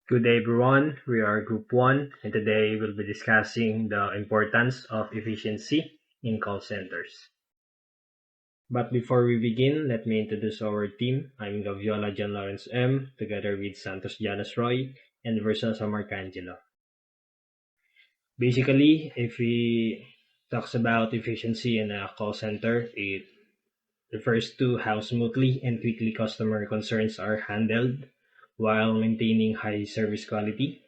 Good day, everyone. We are Group 1, and today we'll be discussing the importance of efficiency in call centers. But before we begin, let me introduce our team. I'm Gaviola John Lawrence M, together with Santos Janos Roy and Versosa Marcangelo. Basically, if we talks about efficiency in a call center, it refers to how smoothly and quickly customer concerns are handled while maintaining high service quality.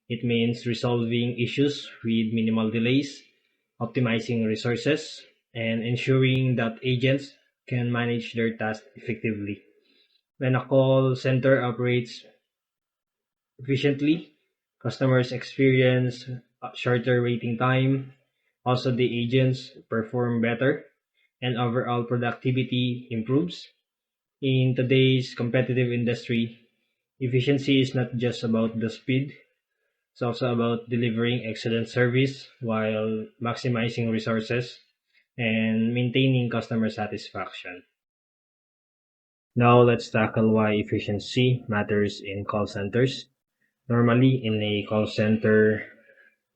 It means resolving issues with minimal delays, optimizing resources, and ensuring that agents can manage their tasks effectively. When a call center operates efficiently, customers experience a shorter waiting time. Also, the agents perform better and overall productivity improves. In today's competitive industry, efficiency is not just about the speed. It's also about delivering excellent service while maximizing resources and maintaining customer satisfaction. Now let's tackle why efficiency matters in call centers. Normally, in a call center,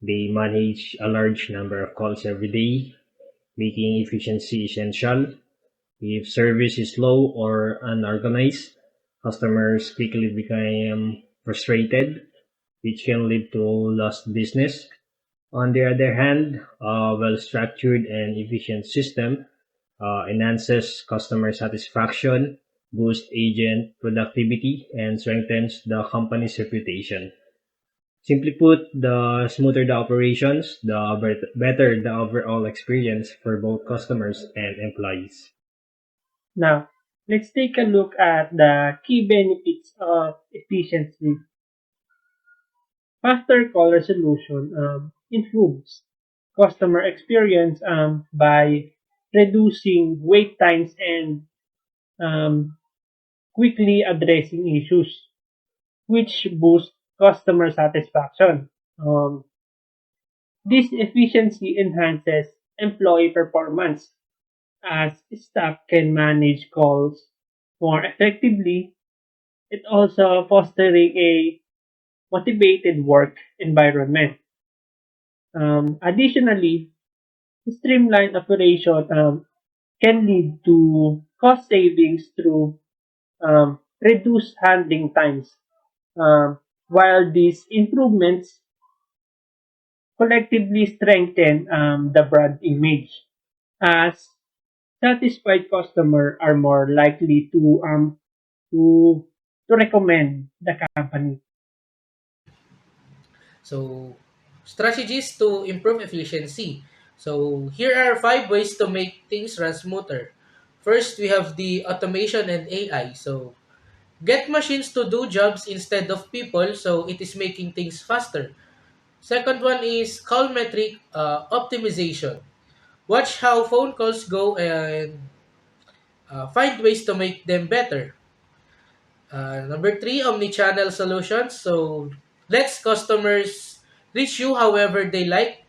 they manage a large number of calls every day, making efficiency essential. If service is low or unorganized, customers quickly become frustrated, which can lead to lost business. On the other hand, a well-structured and efficient system enhances customer satisfaction, boosts agent productivity, and strengthens the company's reputation. Simply put, the smoother the operations, the better the overall experience for both customers and employees. Now, let's take a look at the key benefits of efficiency. Faster call resolution improves customer experience by reducing wait times and um, quickly addressing issues, which boosts customer satisfaction. This efficiency enhances employee performance as staff can manage calls more effectively. It also fostering a motivated work environment. Additionally, streamlined operation can lead to cost savings through reduced handling times. While these improvements collectively strengthen the brand image, as satisfied customers are more likely to to recommend the company. So, strategies to improve efficiency. So, here are 5 ways to make things run smoother. First, we have the automation and AI. So, get machines to do jobs instead of people, so it is making things faster. Second one is call metric optimization. Watch how phone calls go and find ways to make them better. Number three, omni-channel solutions. So lets customers reach you however they like,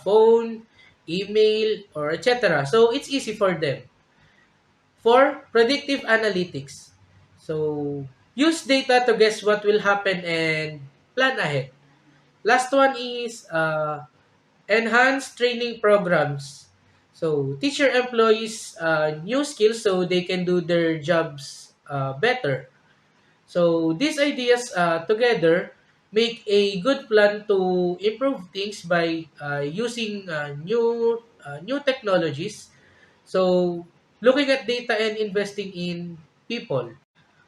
phone, email, or etc. So it's easy for them. Four, predictive analytics. So use data to guess what will happen and plan ahead. Last one is enhanced training programs. So teach your employees new skills so they can do their jobs better. So these ideas together make a good plan to improve things by using new technologies. So looking at data and investing in people.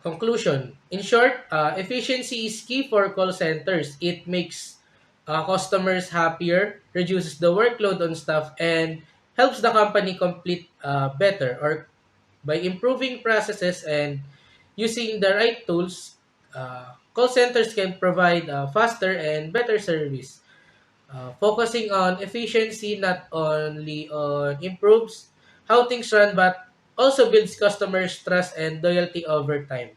Conclusion. In short, efficiency is key for call centers. It makes customers happier, reduces the workload on staff, and helps the company complete better or by improving processes and using the right tools, call centers can provide faster and better service. Focusing on efficiency not only on improves how things run but also builds customers' trust and loyalty over time.